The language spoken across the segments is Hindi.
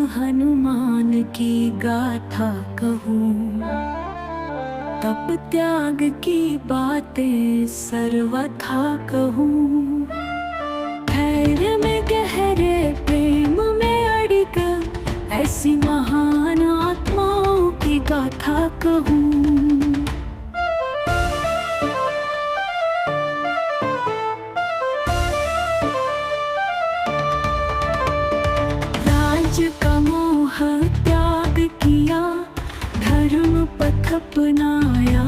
हनुमान की गाथा कहूँ, तप त्याग की बातें सर्वथा कहूँ। धैर्य में गहरे प्रेम में अड़िग ऐसी महान आत्माओं की गाथा कहूँ। राज्य का मोह त्याग किया, धर्म पथ अपनाया,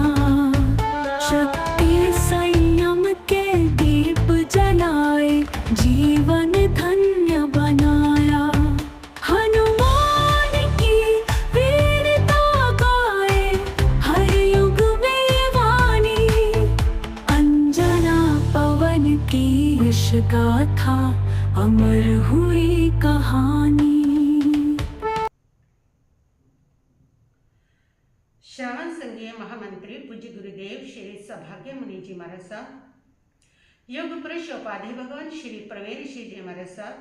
शक्ति संयम के दीप जलाए, जीवन धन्य बनाया। हनुमान की वीरता गाए, हर युग में वाणी, अंजना पवन की यश गाथा, अमर हुई कहानी। श्रवण संघीय महामंत्री पूज्य गुरुदेव श्री सौभाग्य मुनि जी महाराज साहब, योग पुरुष उपाधि भगवान श्री प्रवेर जी महाराज साहब,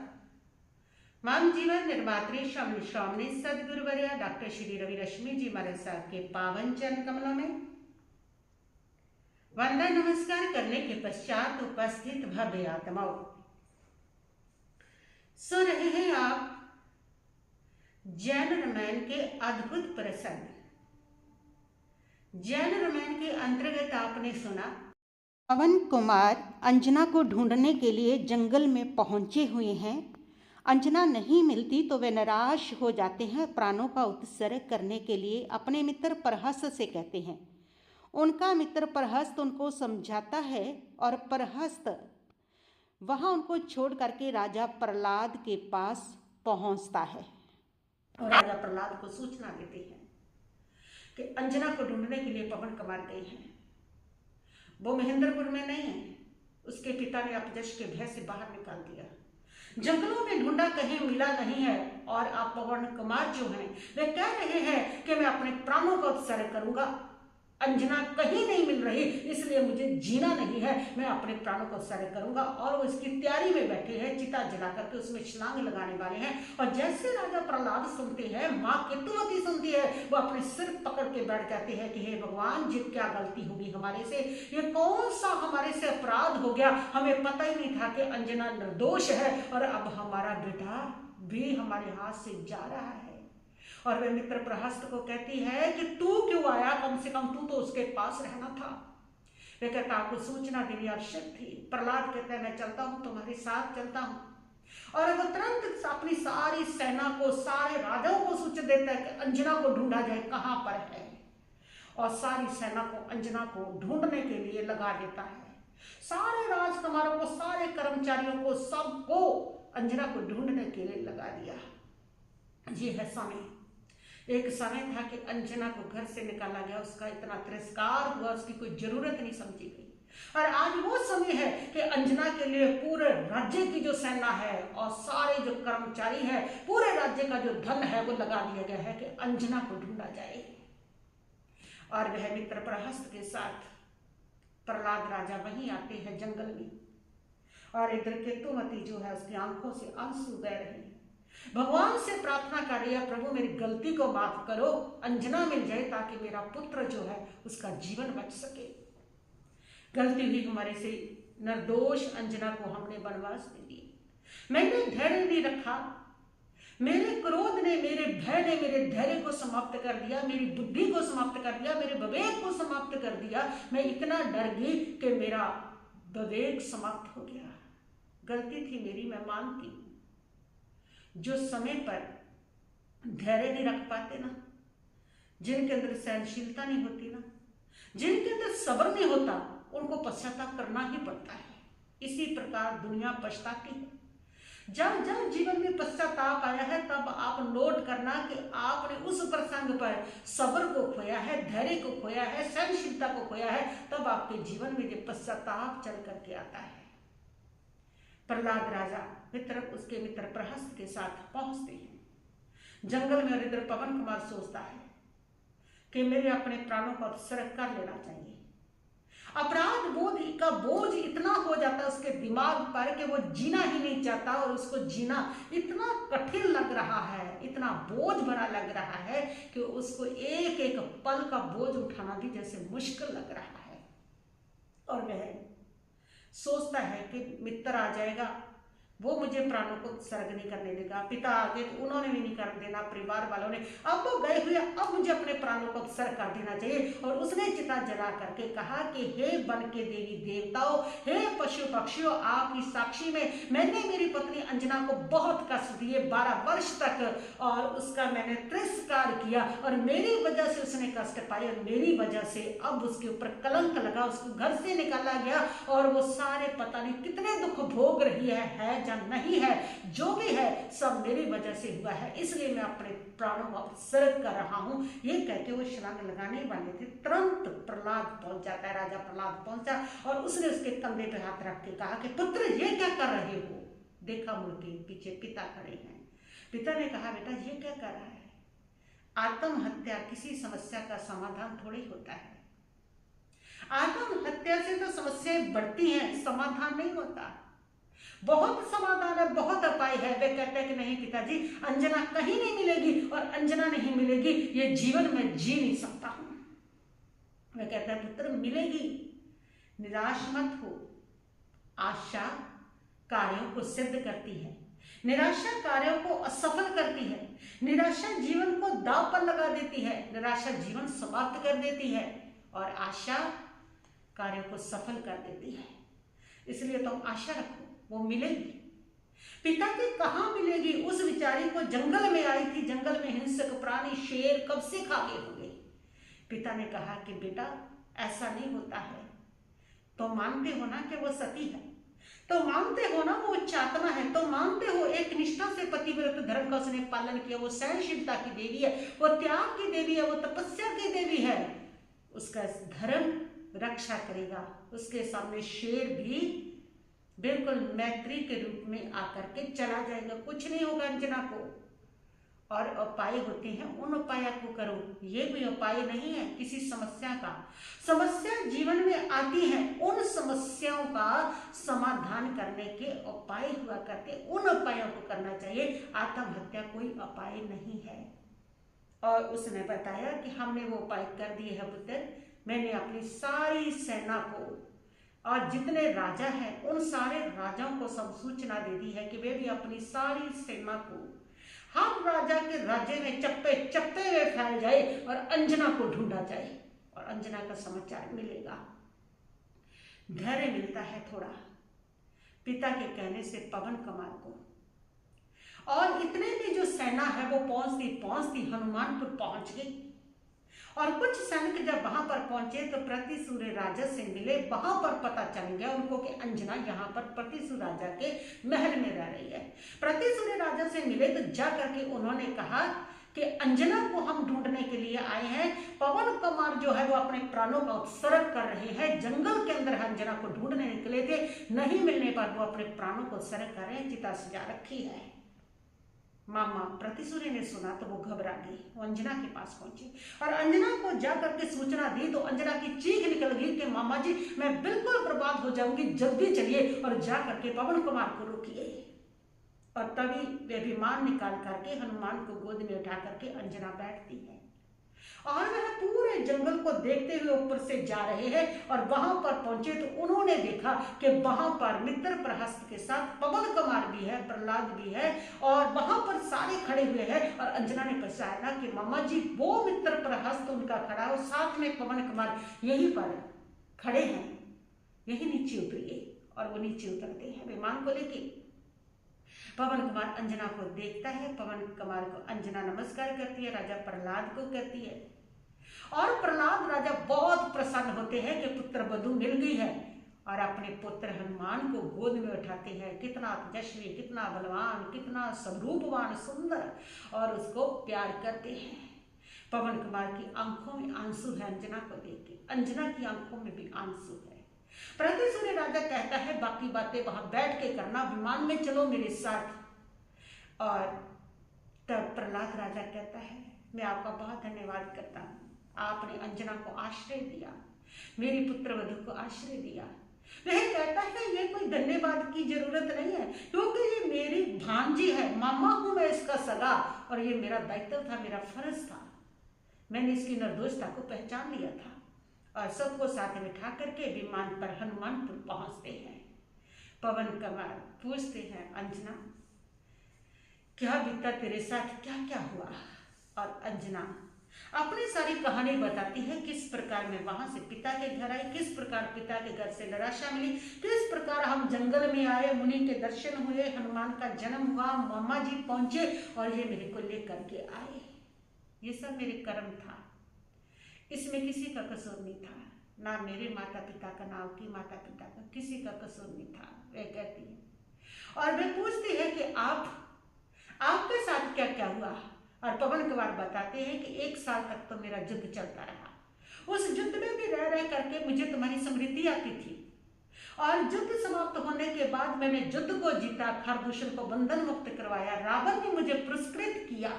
माम जीवन निर्मात्री स्वामी सदगुरुवर्या डॉक्टर श्री रवि रश्मि जी महाराज साहब के पावन चरण कमलों में वंदन नमस्कार करने के पश्चात उपस्थित भव्य आत्माओं, सुन रहे हैं आप जैन रामायण के अद्भुत प्रसंग। जैन रामायण के अंतर्गत आपने सुना पवन कुमार अंजना को ढूंढने के लिए जंगल में पहुंचे हुए हैं। अंजना नहीं मिलती तो वे निराश हो जाते हैं। प्राणों का उत्सर्ग करने के लिए अपने मित्र प्रहस्त से कहते हैं। उनका मित्र प्रहस्त उनको समझाता है और प्रहस्त वहाँ उनको छोड़ करके राजा प्रहलाद के पास पहुँचता है और राजा प्रहलाद को सूचना देते हैं कि अंजना को ढूंढने के लिए पवन कुमार गए हैं। वो महेंद्रपुर में नहीं है। उसके पिता ने अपजश के भय से बाहर निकाल दिया। जंगलों में ढूंढा, कहीं मिला नहीं है। और आप पवन कुमार जो हैं वे कह रहे हैं कि मैं अपने प्राणों का उत्सर्ग करूंगा। अंजना कहीं नहीं मिल रही, इसलिए मुझे जीना नहीं है, मैं अपने प्राणों का उत्सर्ग करूंगा। और वो इसकी तैयारी में बैठे हैं, चिता जला करके उसमें छलांग लगाने वाले हैं। और जैसे राजा प्रहलाद सुनते हैं, माँ केतुवती सुनती है, वो अपने सिर पकड़ के बैठ जाते हैं कि हे भगवान जी, क्या गलती होगी हमारे से, ये कौन सा हमारे से अपराध हो गया, हमें पता ही नहीं था कि अंजना निर्दोष है और अब हमारा बेटा भी हमारे हाथ से जा रहा है। और वह मित्र प्रहस्त को कहती है कि तू क्यों आया, कम से कम तू तो उसके पास रहना था। वह कहता आपको सूचना देनी आवश्यक थी। प्रहलाद कहता है मैं चलता हूं, तुम्हारे साथ चलता हूं। और वो तुरंत अपनी सारी सेना को, सारे राजाओं को सूचित देता है कि अंजना को ढूंढा जाए, कहां पर है। और सारी सेना को अंजना को ढूंढने के लिए लगा देता है। सारे राजकुमारों को, सारे कर्मचारियों को, सबको अंजना को ढूंढने के लिए लगा दिया। ये है समय। एक समय था कि अंजना को घर से निकाला गया, उसका इतना तिरस्कार हुआ, उसकी कोई जरूरत नहीं समझी गई। और आज वो समय है कि अंजना के लिए पूरे राज्य की जो सेना है और सारे जो कर्मचारी है, पूरे राज्य का जो धन है वो लगा दिया गया है कि अंजना को ढूंढा जाए। और वह मित्र प्रहस्त के साथ प्रहलाद राजा वहीं आते हैं जंगल में। और इधर केतुमती जो है उसकी आंखों से आंसू बह रहे हैं। भगवान से प्रार्थना कर रही है, प्रभु मेरी गलती को माफ करो, अंजना मिल जाए ताकि मेरा पुत्र जो है उसका जीवन बच सके। गलती हुई हमारे से, निर्दोष अंजना को हमने वनवास दे दिया। मैंने धैर्य नहीं रखा, मेरे क्रोध ने, मेरे भय ने मेरे धैर्य को समाप्त कर दिया, मेरी बुद्धि को समाप्त कर दिया, मेरे विवेक को समाप्त कर दिया। मैं इतना डर गई कि मेरा विवेक समाप्त हो गया। गलती थी मेरी, मैं मानती हूँ। जो समय पर धैर्य नहीं रख पाते ना, जिनके अंदर सहनशीलता नहीं होती ना, जिनके अंदर सब्र नहीं होता, उनको पश्चाताप करना ही पड़ता है। इसी प्रकार दुनिया पछताती है। जब जब जीवन में पश्चाताप आया है तब आप नोट करना कि आपने उस प्रसंग पर सब्र को खोया है, धैर्य को खोया है, सहनशीलता को खोया है। तब आपके जीवन में जो पश्चाताप चल करके आता है। प्रहलाद राजा उसके मित्र प्रहस्त के साथ पहुंचते हैं जंगल में। और इधर पवन कुमार सोचता है कि मेरे अपने प्राणों का उत्सर्ग कर लेना चाहिए। अपराध बोध का बोझ इतना हो जाता है उसके दिमाग पर कि वो जीना ही नहीं चाहता, और उसको जीना इतना कठिन लग रहा है, इतना बोझ भरा लग रहा है कि उसको एक एक पल का बोझ उठाना भी जैसे मुश्किल लग रहा है। और वह सोचता है कि मित्र आ जाएगा, वो मुझे प्राणों को उत्सर्ग नहीं करने देगा। पिता आ गए तो उन्होंने भी नहीं कर देना, परिवार वालों ने, अब वो गए हुए, अब मुझे अपने प्राणों को उत्सर्ग कर देना चाहिए। और उसने चिता जला करके कहा कि हे वन के देवी देवताओं, हे पशु पक्षियों, आपकी साक्षी में मैंने मेरी पत्नी अंजना को बहुत कष्ट दिए 12 वर्ष तक, और उसका मैंने तिरस्कार किया, और मेरी वजह से उसने कष्ट पाए, और मेरी वजह से अब उसके ऊपर कलंक लगा, उसको घर से निकाला गया, और वो सारे पता नहीं कितने दुख भोग रही है या नहीं है, जो भी है सब मेरी वजह से हुआ है, इसलिए मैं अपने प्राणों को उत्सर्ग कर रहा हूं। ये कहते वो छलांग लगाने वाले थे, तुरंत प्रहलाद पहुंच जाता है, राजा प्रहलाद पहुंचा, और उसने उसके कंधे पे हाथ रख के कहा कि पुत्र ये क्या कर रहे हो। देखा मुड़ के पीछे पिता खड़े हैं। पिता ने कहा बेटा ये क्या कर रहा है, आत्महत्या किसी समस्या का समाधान थोड़ी होता है, आत्महत्या से तो समस्याएं बढ़ती हैं, समाधान नहीं होता। बहुत समाधान है, बहुत उपाय है। वे कहते हैं कि नहीं पिताजी, अंजना कहीं नहीं मिलेगी, और अंजना नहीं मिलेगी ये जीवन में जी नहीं सकता हूं। वे कहते हैं पुत्र मिलेगी, निराश मत हो, आशा कार्यों को सिद्ध करती है, निराशा कार्यों को असफल करती है, निराशा जीवन को दांव पर लगा देती है, निराशा जीवन समाप्त कर देती है, और आशा कार्यों को सफल कर देती है। इसलिए तुम आशा रखो, वो मिलेगी। पिता की कहाँ मिलेगी, उस बेचारी को जंगल में आई थी, जंगल में हिंसक प्राणी शेर कब से खा गए होंगे। पिता ने कहा कि बेटा ऐसा नहीं होता है, तो मानते हो ना कि वो सती है, तो मानते हो ना वो चातमा है, तो मानते हो एक निष्ठा से पतिव्रत धर्म का उसने पालन किया, वो सहनशीलता की देवी है, वो त्याग की देवी है, वो तपस्या की देवी है, उसका धर्म रक्षा करेगा। उसके सामने शेर भी बिल्कुल मैत्री के रूप में आकर के चला जाएगा, कुछ नहीं होगा अंजना को। और उपाय होते हैं, उन उपाय को करो, ये कोई उपाय नहीं है किसी समस्या का। समस्या जीवन में आती है, उन समस्याओं का समाधान करने के उपाय हुआ करते, उन उपायों को करना चाहिए। आत्महत्या कोई उपाय नहीं है। और उसने बताया कि हमने वो उपाय कर दिए है पुत्र, मैंने अपनी सारी सेना को और जितने राजा हैं उन सारे राजाओं को सब सूचना दे दी है कि वे भी अपनी सारी सेना को हम राजा के राज्य में चप्पे चप्पे में फैल जाए और अंजना को ढूंढा जाए, और अंजना का समाचार मिलेगा। धैर्य मिलता है थोड़ा पिता के कहने से पवन कुमार को, और इतने में जो सेना है वो पहुंचती हनुमानपुर पहुंच गई। और कुछ सैनिक जब वहां पर पहुंचे तो प्रतिसूर्य राजा से मिले। वहां पर पता चल गया उनको कि अंजना यहाँ पर प्रतिसूर्य राजा के महल में रह रही है। प्रतिसूर्य राजा से मिले तो जा करके उन्होंने कहा कि अंजना को हम ढूंढने के लिए आए हैं। पवन कुमार जो है वो अपने प्राणों का उत्सर्ग कर रहे हैं, जंगल के अंदर अंजना को ढूंढने निकले थे, नहीं मिलने पर वो अपने प्राणों को उत्सर्ग कर रहे हैं, चिता सजा रखी है। मामा प्रतिसूर्य ने सुना तो वो घबरा गई, वो अंजना के पास पहुंची और अंजना को जाकर के सूचना दी तो अंजना की चीख निकल गई कि मामा जी मैं बिल्कुल बर्बाद हो जाऊंगी, जल्दी चलिए और जा करके पवन कुमार को रोकिए। और तभी वे विमान निकाल करके हनुमान को गोद में उठा करके अंजना बैठती है और वह पूरे जंगल को देखते हुए ऊपर से जा रहे हैं। और वहां पर पहुंचे तो उन्होंने देखा कि वहां पर मित्र प्रहस्त के साथ पवन कुमार भी है, प्रहलाद भी है और वहां पर सारे खड़े हुए हैं। और अंजना ने पहचाना कि मामा जी वो मित्र प्रहस्त उनका खड़ा और साथ में पवन कुमार यहीं पर खड़े हैं, यही नीचे उतरिए। और वो नीचे उतरते हैं विमान को लेके। पवन कुमार अंजना को देखता है, पवन कुमार को अंजना नमस्कार करती है, राजा प्रहलाद को करती है और प्रहलाद राजा बहुत प्रसन्न होते हैं कि पुत्र वधू मिल गई है और अपने पुत्र हनुमान को गोद में उठाते हैं। कितना तेजस्वी, कितना बलवान, कितना स्वरूपवान, सुंदर, और उसको प्यार करते हैं। पवन कुमार की आंखों में आंसू है अंजना को देख के, अंजना की आंखों में भी आंसू है। प्रतिसूर्य राजा कहता है बाकी बातें वहां बैठ के करना, विमान में चलो मेरे साथ। और तब प्रहलाद राजा कहता है मैं आपका बहुत धन्यवाद करता हूँ, आपने अंजना को आश्रय दिया, मेरी पुत्रवधू को आश्रय दिया। वह कहता है ये कोई धन्यवाद की जरूरत नहीं है, क्योंकि ये मेरी भांजी है, मामा हूं मैं इसका सगा, और ये मेरा दायित्व था, मेरा फर्ज था। मैंने इसकी निर्दोषता को पहचान लिया था। और सबको साथ बिठा करके विमान पर हनुमानपुर पहुंचते हैं। पवन कुमार पूछते हैं, अंजना क्या बीता तेरे साथ, क्या क्या हुआ? और अंजना अपनी सारी कहानी बताती है, किस प्रकार मैं वहां से पिता के घर आई, किस प्रकार पिता के घर से निराशा मिली, किस प्रकार हम जंगल में आए, मुनि के दर्शन हुए, हनुमान का जन्म हुआ, मामा जी पहुंचे और ये मेरे को लेकर के आए। ये सब मेरे कर्म था, इसमें किसी का कसूर नहीं था, ना मेरे माता पिता का, ना आपकी माता पिता का, किसी का कसूर नहीं था। वह कहती है और वे पूछती है कि आपके साथ क्या क्या हुआ? और पवन कुमार बताते हैं कि 1 साल तक तो मेरा युद्ध चलता रहा। उस युद्ध में भी रह करके मुझे तुम्हारी स्मृति आती थी, और युद्ध समाप्त होने के बाद मैंने युद्ध को जीता, खरदूषण को बंधन मुक्त करवाया, रावण ने मुझे पुरस्कृत किया।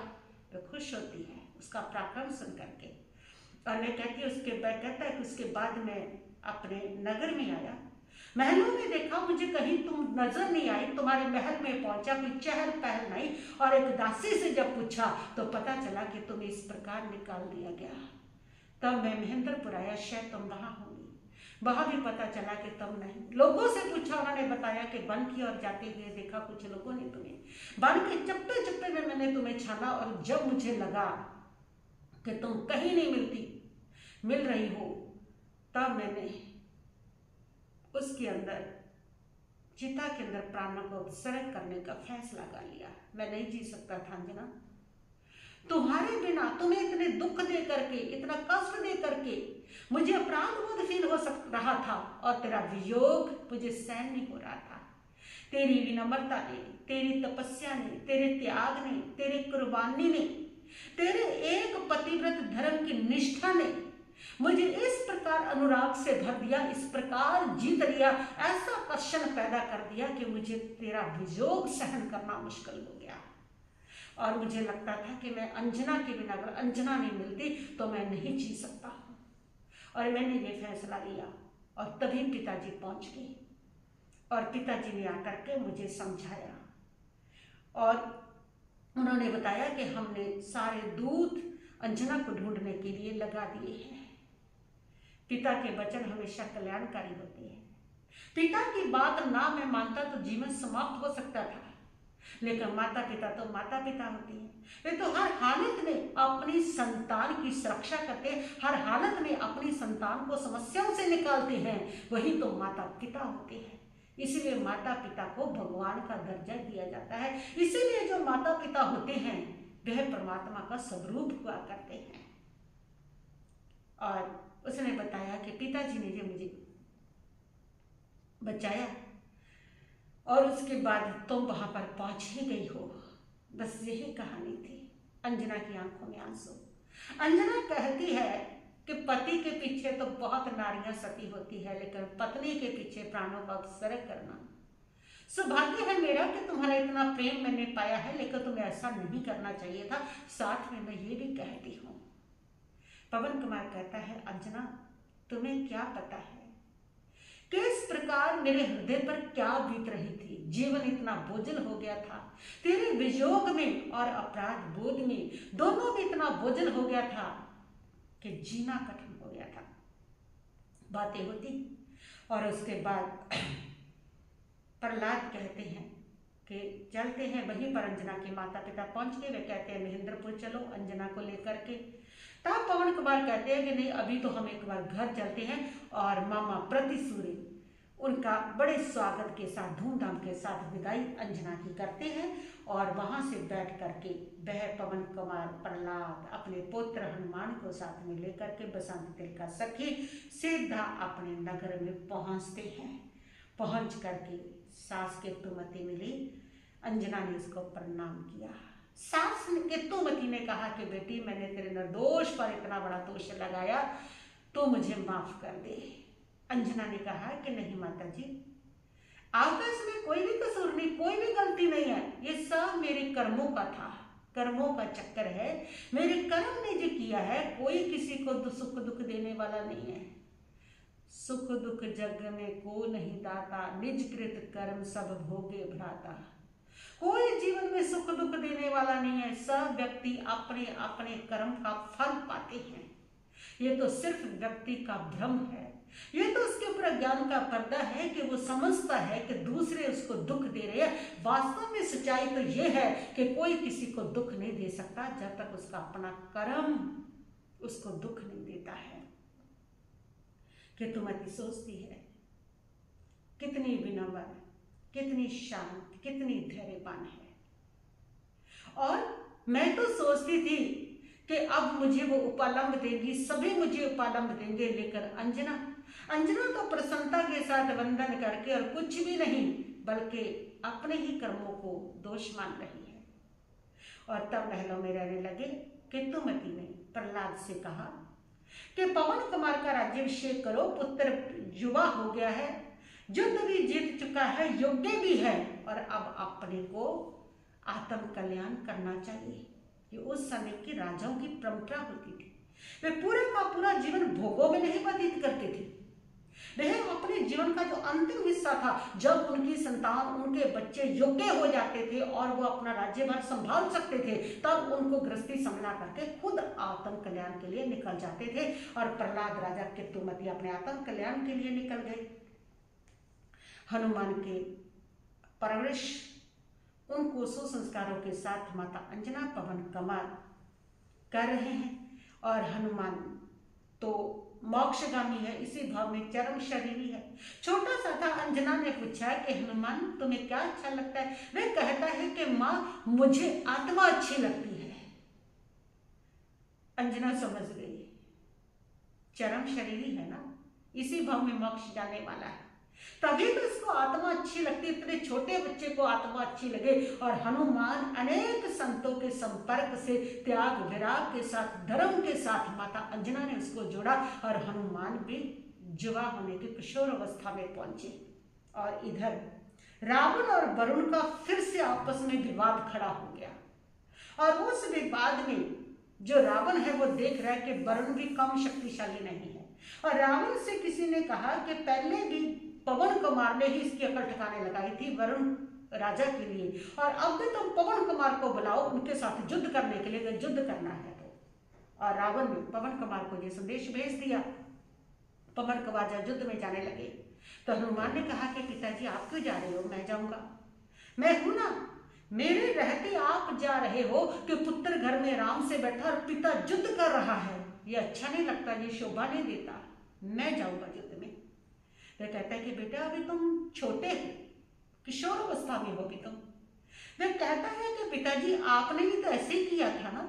वो खुश होती है उसका पराक्रम सुन करके। और मैं कहती है कहता है कि उसके बाद मैं अपने नगर में आया, महलों में देखा, मुझे कहीं तुम नजर नहीं आई, तुम्हारे महल में पहुंचा, कोई चहल पहल नहीं, और एक दासी से जब पूछा तो पता चला कि तुम्हें इस प्रकार निकाल दिया गया। तब मैं महेंद्रपुर आया, शायद तुम वहां होंगी। वहां भी पता चला कि तुम नहीं। लोगों से पूछा, उन्होंने बताया कि वन की ओर जाते हुए देखा कुछ लोगों ने तुम्हें, वन के चप्पे चप्पे में मैंने तुम्हें छाना, और जब मुझे लगा कि तुम कहीं नहीं मिल रही हो, तब मैंने उसके अंदर चिता के अंदर प्राणों को उत्सर्ग करने का फैसला कर लिया। मैं नहीं जी सकता था अंजना, तुम्हारे बिना, तुम्हें इतने दुख दे करके, इतना कष्ट दे करके मुझे अपराध बोध फील हो रहा था, और तेरा वियोग मुझे सहन नहीं हो रहा था। तेरी विनम्रता ने, तेरी तपस्या ने, तेरे त्याग ने, तेरी कुर्बानी ने, तेरे एक पतिव्रत धर्म की निष्ठा ने मुझे इस प्रकार अनुराग से भर दिया, इस प्रकार जीत लिया, ऐसा कर्षण पैदा कर दिया कि मुझे तेरा वियोग सहन करना मुश्किल हो गया। और मुझे लगता था कि मैं अंजना के बिना, अगर अंजना नहीं मिलती तो मैं नहीं जी सकता हूँ। और मैंने ये फैसला लिया, और तभी पिताजी पहुंच गए, और पिताजी ने आकर के मुझे समझाया, और उन्होंने बताया कि हमने सारे दूत अंजना को ढूंढने के लिए लगा दिए हैं। पिता के वचन हमेशा कल्याणकारी होते हैं। पिता की बात ना मैं मानता तो जीवन समाप्त हो सकता था, लेकिन माता पिता तो माता पिता होते हैं। वे तो हर हालत में अपनी संतान की सुरक्षा करते हैं, हर हालत में अपनी संतान को समस्याओं से निकालते हैं। वही तो माता पिता होते हैं। इसीलिए माता पिता को भगवान का दर्जा दिया जाता है। इसीलिए जो माता पिता होते हैं वह परमात्मा का स्वरूप हुआ करते हैं। और उसने बताया कि पिताजी ने जो मुझे बचाया, और उसके बाद तुम वहां पर पहुंच ही गई हो। बस यही कहानी थी। अंजना की आंखों में आंसू। अंजना कहती है कि पति के पीछे तो बहुत नारियां सती होती है, लेकिन पत्नी के पीछे प्राणों का उत्सर्ग करना, सौभाग्य है मेरा कि तुम्हारा इतना प्रेम मैंने पाया है, लेकिन तुम्हें ऐसा नहीं करना चाहिए था। साथ में मैं ये भी कहती हूँ। पवन कुमार कहता है, अंजना तुम्हें क्या पता है किस प्रकार मेरे हृदय पर क्या बीत रही थी। जीवन इतना बोझल हो गया था, तेरे वियोग में और अपराध बोध में दोनों में इतना बोझल हो गया था कि जीना कठिन हो गया था। बातें होती, और उसके बाद प्रहलाद कहते हैं कि चलते हैं। वहीं पर अंजना के माता पिता पहुंच गए। वे कहते हैं महेंद्रपुर चलो अंजना को लेकर के। तब पवन कुमार कहते हैं कि नहीं, अभी तो हम एक बार घर चलते हैं। और मामा प्रतिसूर्य उनका बड़े स्वागत के साथ, धूमधाम के साथ विदाई अंजना की करते हैं। और वहां से बैठ करके वह पवन कुमार, प्रहलाद अपने पुत्र हनुमान को साथ में लेकर के बसंत तिल का सखी सीधा अपने नगर में पहुंचते हैं। पहुंच करके सास केतुमती मिली। अंजना ने उसको प्रणाम किया। सास केतुमती ने कहा कि बेटी, मैंने तेरे निर्दोष पर इतना बड़ा दोष लगाया, तो मुझे माफ कर दे। अंजना ने कहा कि नहीं माता जी, आपका इसमें कोई भी कसूर नहीं, कोई भी गलती नहीं है। ये सब मेरे कर्मों का था, कर्मों का चक्कर है। मेरे कर्म ने जो किया है, कोई किसी को सुख दुख देने वाला नहीं है। सुख दुख जग में को नहीं दाता, निज कृत कर्म सब भोगे भ्राता। कोई जीवन में सुख दुख देने वाला नहीं है, सब व्यक्ति अपने अपने कर्म का फल पाते हैं। ये तो सिर्फ व्यक्ति का भ्रम है, ये तो उसके ऊपर ज्ञान का पर्दा है कि वो समझता है कि दूसरे उसको दुख दे रहे हैं। वास्तव में सच्चाई तो ये है कि कोई किसी को दुख नहीं दे सकता जब तक उसका अपना कर्म उसको दुख नहीं देता है। कि तुमति सोचती है कितनी विनम्र, कितनी शांत, कितनी धैर्यवान है। और मैं तो सोचती थी कि अब मुझे वो उपालंब देगी, सभी मुझे उपालंब देंगे, लेकर अंजना तो प्रसन्नता के साथ वंदन करके और कुछ भी नहीं बल्कि अपने ही कर्मों को दोष मान रही है। और तब महलों में रहने लगे कि तुमति ने प्रहलाद से कहा कि पवन कुमार का राज्याभिषेक करो, पुत्र युवा हो गया है, युद्ध भी जीत चुका है, योग्य भी है, और अब अपने को आत्म कल्याण करना चाहिए। ये उस समय की राजाओं की परंपरा होती थी। वे पूरा का पूरा जीवन भोगों में नहीं व्यतीत करते थे। वह अपने जीवन का जो अंतिम हिस्सा था, जब उनकी संतान, उनके बच्चे योग्य हो जाते थे और वो अपना राज्यभार संभाल सकते थे, तब उनको गृहस्थी संभाला करके खुद आत्म कल्याण के लिए निकल जाते थे। और प्रहलाद राजा केतुमती अपने आत्म कल्याण के लिए निकल गए। हनुमान के परवरिश उनको सुसंस्कारों के साथ माता अंजना पवन कुमार कर रहे हैं। और हनुमान तो मोक्षगामी है, इसी भाव में चरम शरीरी है। छोटा सा था। अंजना ने पूछा कि हनुमान तुम्हें क्या अच्छा लगता है? वह कहता है कि माँ मुझे आत्मा अच्छी लगती है। अंजना समझ गई चरम शरीरी है ना, इसी भाव में मोक्ष जाने वाला है, तभी तो इसको आत्मा अच्छी लगती। इतने छोटे बच्चे को आत्मा अच्छी लगे। और हनुमान अनेक संतों के संपर्क से त्याग विराग के साथ, धर्म के साथ माता अंजना ने उसको जोड़ा और हनुमान भी युवा होने की किशोर अवस्था में पहुंचे। और इधर रावण और वरुण का फिर से आपस में विवाद खड़ा हो गया। और उस विवाद में जो रावण है वो देख रहा है कि वरुण भी कम शक्तिशाली नहीं है। और रावण से किसी ने कहा कि पहले भी पवन कुमार ने ही इसकी अकल ठिकाने लगाई थी वरुण राजा के लिए, और अब भी तुम पवन कुमार को बुलाओ उनके साथ युद्ध करने के लिए, अगर युद्ध करना है तो। और रावण ने पवन कुमार को ये संदेश भेज दिया। पवन कुमार जब युद्ध में जाने लगे तो हनुमान ने कहा कि पिताजी आप क्यों जा रहे हो? मैं जाऊंगा, मैं हूं ना, मेरे रहते आप जा रहे हो कि पुत्र घर में राम से बैठा और पिता युद्ध कर रहा है, ये अच्छा नहीं लगता, ये शोभा नहीं देता, मैं जाऊंगा युद्ध में। वह कहता है कि बेटा अभी तुम छोटे हो, किशोर अवस्था में हो अभी तुम। वह कहता है कि पिताजी आपने भी तो ऐसे ही किया था ना,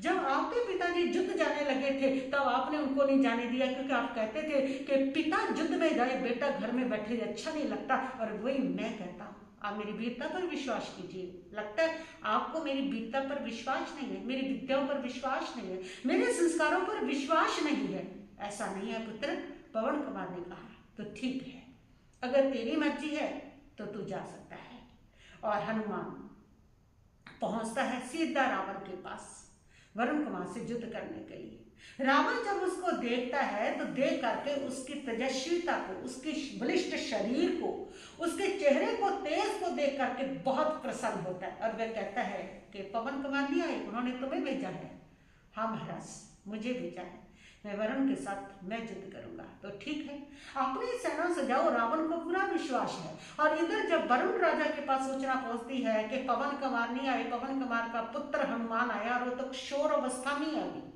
जब आपके पिताजी युद्ध जाने लगे थे तब आपने उनको नहीं जाने दिया, क्योंकि आप कहते थे कि पिता युद्ध में जाए बेटा घर में बैठे अच्छा नहीं लगता। और वही मैं कहता हूँ, आप मेरी वीरता पर विश्वास कीजिए। लगता है आपको मेरी वीरता पर विश्वास नहीं है, मेरी विद्याओं पर विश्वास नहीं है, मेरे संस्कारों पर विश्वास नहीं है। ऐसा नहीं है पुत्र, पवन कुमार ने कहा। तो ठीक है, अगर तेरी मर्जी है तो तू जा सकता है। और हनुमान पहुंचता है सीधा रावण के पास वरुण कुमार से युद्ध करने के लिए। रावण जब उसको देखता है तो देख करके उसकी तेजस्विता को, उसकी बलिष्ठ शरीर को, उसके चेहरे को, तेज को देख करके बहुत प्रसन्न होता है। और वह कहता है कि पवन कुमार नहीं आए, उन्होंने तुम्हें भेजा है? हाँ महाराज, मुझे भेजा है, मैं वरुण के साथ मैं युद्ध करूंगा। तो ठीक है, अपनी सेना से जाओ, रावण को पूरा विश्वास है। और इधर जब वरुण राजा के पास सूचना पहुंचती है कि पवन कुमार नहीं आए, पवन कुमार का पुत्र हनुमान आया, और वो तो किशोर अवस्था में ही अभी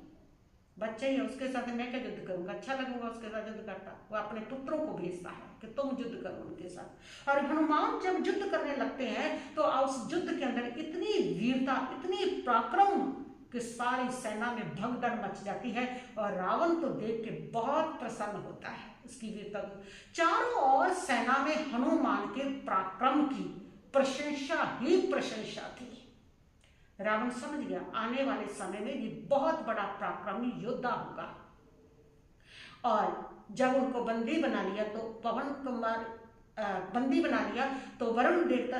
बच्चे ही है, उसके साथ मैं क्या युद्ध करूंगा, अच्छा लगूंगा उसके साथ युद्ध करता। वो अपने पुत्रों को भेजता है कि तुम युद्ध करो उनके साथ। और हनुमान जब युद्ध करने लगते हैं तो उस युद्ध के अंदर इतनी वीरता, इतनी पराक्रम कि सारी सेना में भगदड़ मच जाती है। और रावण तो देख के बहुत प्रसन्न होता है उसकी वीरता को। चारों ओर सेना में हनुमान के पराक्रम की प्रशंसा ही प्रशंसा थी। रावण समझ गया आने वाले समय में ये बहुत बड़ा पराक्रमी योद्धा होगा। और जब उनको बंदी बना लिया तो बंदी बना लिया तो वरुण देवता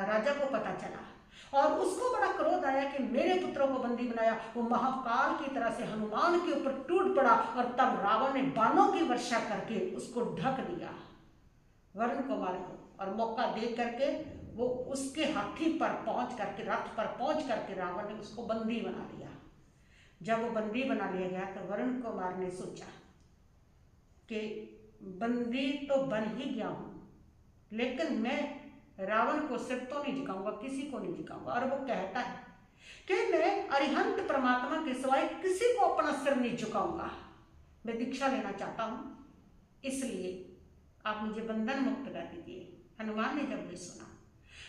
राजा को पता चला। और उसको बड़ा क्रोध आया कि मेरे पुत्रों को बंदी बनाया। वो महाकाल की तरह से हनुमान के ऊपर टूट पड़ा और तब रावण ने बाणों की वर्षा करके उसको ढक दिया वरुण कुमार को, और मौका दे करके वो उसके हाथी पर पहुंच करके, रथ पर पहुंच करके रावण ने उसको बंदी बना लिया। जब वो बंदी बना लिया गया तो वरुण कुमार ने सोचा कि बंदी तो बन ही गया हूं, लेकिन मैं रावण को सिर तो नहीं झुकाऊंगा, किसी को नहीं झुकाऊंगा। और वो कहता है कि मैं अरिहंत परमात्मा के सिवाय किसी को अपना सिर नहीं झुकाऊंगा, मैं दीक्षा लेना चाहता हूं, इसलिए आप मुझे बंधन मुक्त कर दीजिए। हनुमान ने जब ये सुना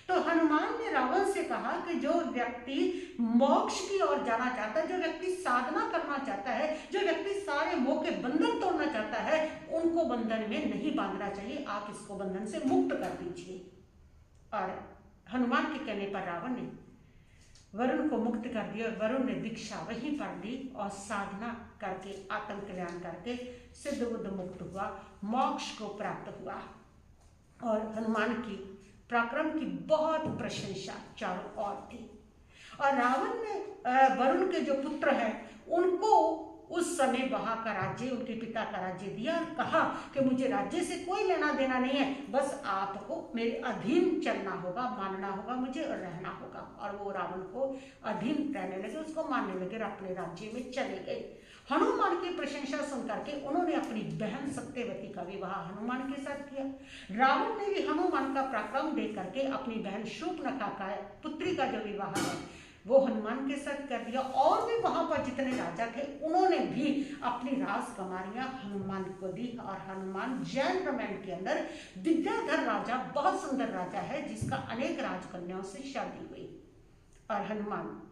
तो हनुमान ने रावण से कहा कि जो व्यक्ति मोक्ष की ओर जाना चाहता है, जो व्यक्ति साधना करना चाहता है, जो व्यक्ति सारे मोह के बंधन तोड़ना चाहता है, उनको बंधन में नहीं बांधना चाहिए, आप इसको बंधन से मुक्त कर दीजिए। और हनुमान के कहने पर रावण ने वरुण को मुक्त कर दिया और वरुण ने दीक्षा वहीं पर ली और साधना करके आत्म कल्याण करके सिद्ध बुद्ध मुक्त हुआ, मोक्ष को प्राप्त हुआ। और हनुमान की पराक्रम की बहुत प्रशंसा चारों ओर थी। और रावण ने वरुण के जो पुत्र हैं उनको उस समय वहां का राज्य, उनके पिता का राज्य दिया और कहा कि मुझे राज्य से कोई लेना देना नहीं है, बस आपको मेरे अधीन चलना होगा, मानना होगा मुझे और रहना होगा। और वो रावण को अधीन रहने लगे, उसको मानने लगे और अपने राज्य में चले गए। हनुमान की प्रशंसा सुन करके उन्होंने अपनी बहन सत्यवती का विवाह हनुमान के साथ किया। रावण ने भी हनुमान का पराक्रम देख करके अपनी बहन शूर्पणखा का पुत्री का जो विवाह है वो हनुमान के साथ कर दिया। और भी वहां पर जितने राजा थे उन्होंने भी अपनी राजकुमारियां हनुमान को दी। और हनुमान जैन रामायण के अंदर विद्याधर राजा, बहुत सुंदर राजा है जिसका अनेक राजकन्याओं से शादी हुई। और हनुमान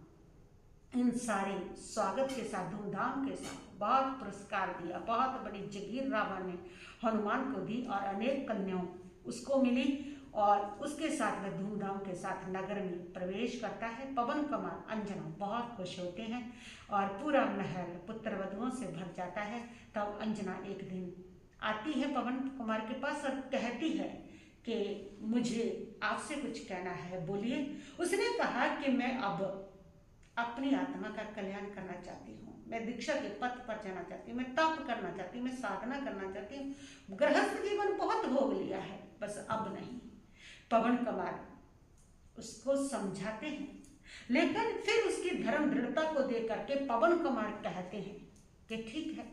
इन सारे स्वागत के साथ, धूमधाम के साथ बहुत पुरस्कार दिया, बहुत बड़ी जगीर रावण ने हनुमान को दी और अनेक कन्याओं उसको मिली। और उसके साथ में धूमधाम के साथ नगर में प्रवेश करता है। पवन कुमार अंजना बहुत खुश होते हैं और पूरा महल पुत्र वधुओं से भर जाता है। तब अंजना एक दिन आती है पवन कुमार के पास और कहती है कि मुझे आपसे कुछ कहना है, बोलिए। उसने कहा कि मैं अब अपनी आत्मा का कल्याण करना चाहती हूँ, मैं दीक्षा के पथ पर जाना चाहती हूँ, मैं तप करना चाहती हूँ, मैं साधना करना चाहती हूँ। गृहस्थ जीवन बहुत भोग लिया है, बस अब नहीं। पवन कुमार उसको समझाते हैं, लेकिन फिर उसकी धर्म दृढ़ता को देख करके पवन कुमार कहते हैं कि ठीक है।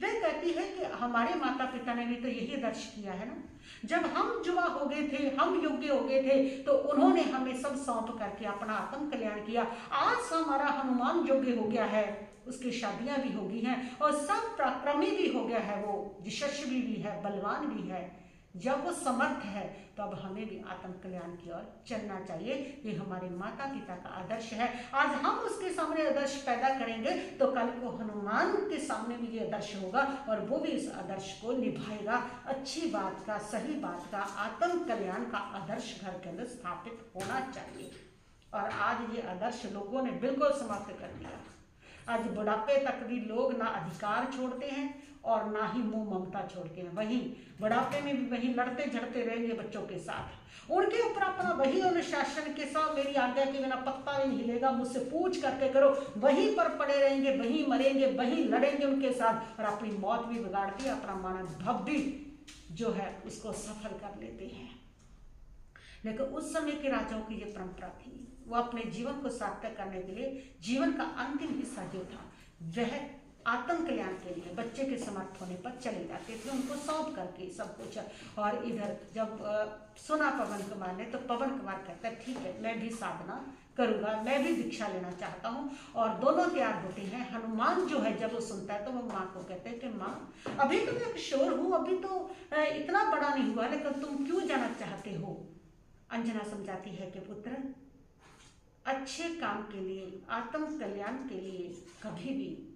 वह कहती है कि हमारे माता पिता ने भी तो यही आदर्श किया है ना, जब हम युवा हो गए थे, हम योग्य हो गए थे, तो उन्होंने हमें सब सौंप करके अपना आत्म कल्याण किया। आज हमारा हनुमान योग्य हो गया है, उसकी शादियां भी हो गई हैं और सब पराक्रमी भी हो गया है, वो यशस्वी भी है, बलवान भी है। जब वो समर्थ है तो अब हमें भी आत्म कल्याण की ओर चलना चाहिए। ये हमारे माता पिता का आदर्श है। आज हम उसके सामने आदर्श पैदा करेंगे तो कल को हनुमान के सामने भी ये आदर्श होगा और वो भी इस आदर्श को निभाएगा। अच्छी बात का, सही बात का, आत्म कल्याण का आदर्श घर के अंदर स्थापित होना चाहिए। और आज ये आदर्श लोगों ने बिल्कुल समाप्त कर दिया। आज बुढ़ापे तक भी लोग ना अधिकार छोड़ते हैं और ना ही मोह ममता छोड़ते हैं। वही बुढ़ापे में भी वही लड़ते झड़ते रहेंगे बच्चों के साथ। उनके ऊपर अपना वही अनुशासन के साथ, मेरी आज्ञा के बिना पत्ता नहीं हिलेगा, मुझसे पूछ करके करो, वहीं पर पड़े रहेंगे, वहीं मरेंगे, वहीं लड़ेंगे उनके साथ और अपनी मौत भी बिगाड़ती है, अपना मानव भी जो है उसको सफल कर लेते हैं। लेकिन उस समय के राजाओं की ये परंपरा थी, वो अपने जीवन को सार्थक करने के लिए जीवन का अंतिम हिस्सा जो था वह आत्म कल्याण के लिए बच्चे के समर्थ होने पर चले जाते थे, उनको सौंप करके सब कुछ। और इधर जब सुना पवन कुमार ने तो पवन कुमार कहता है ठीक है, मैं भी साधना करूँगा, मैं भी दीक्षा लेना चाहता हूँ। और दोनों तैयार होते हैं। हनुमान जो है जब वो सुनता है तो वो माँ को कहते हैं कि माँ अभी तो मैं किशोर हूँ, अभी तो इतना बड़ा नहीं हुआ, लेकिन तुम क्यों जाना चाहते हो। अंजना समझाती है कि पुत्र, अच्छे काम के लिए, आत्म कल्याण के लिए कभी भी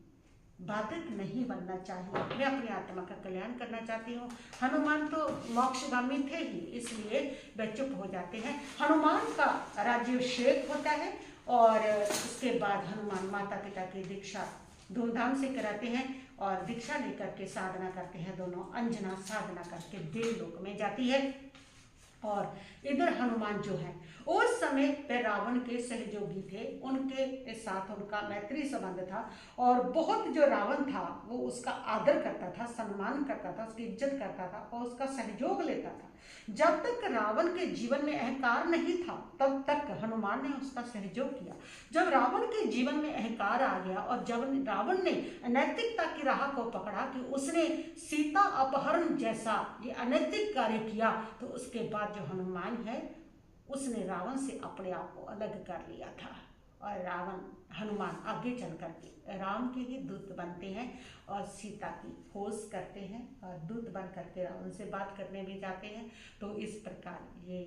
बाधित नहीं बनना चाहिए। मैं अपनी आत्मा का कल्याण करना चाहती हूँ। हनुमान तो मोक्षगामी थे ही, इसलिए वे चुप हो जाते हैं। हनुमान का राज्याभिषेक होता है और उसके बाद हनुमान माता पिता की दीक्षा धूमधाम से कराते हैं और दीक्षा लेकर के साधना करते हैं दोनों। अंजना साधना करके देवलोक में जाती है और इधर हनुमान जो है उस समय पे रावण के सहयोगी थे, उनके साथ उनका मैत्री संबंध था और बहुत जो रावण था वो उसका आदर करता था, सम्मान करता था, उसकी इज्जत करता था और उसका सहयोग लेता था। जब तक रावण के जीवन में अहंकार नहीं था तब तक हनुमान ने उसका सहयोग किया। जब रावण के जीवन में अहंकार आ गया और जब रावण ने अनैतिकता की राह को पकड़ा कि उसने सीता अपहरण जैसा ये अनैतिक कार्य किया, तो उसके बाद जो हनुमान है उसने रावण से अपने आप को अलग कर लिया था और हनुमान आगे चल करके राम के ही दूत बनते हैं और सीता की खोज करते हैं और दूत बन करके रावण से बात करने भी जाते हैं। तो इस प्रकार ये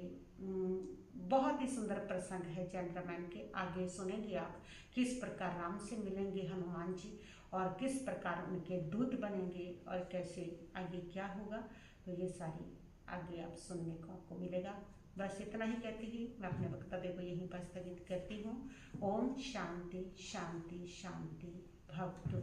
बहुत ही सुंदर प्रसंग है चंद्रमैन के। आगे सुनेंगे आप किस प्रकार राम से मिलेंगे हनुमान जी और किस प्रकार उनके दूत बनेंगे और कैसे आगे क्या होगा, तो ये सारी आगे आप सुनने को आपको मिलेगा। बस इतना ही कहती ही मैं अपने वक्तव्य को यहीं पर स्थगित करती हूँ। ओम शांति शांति शांति भवतु।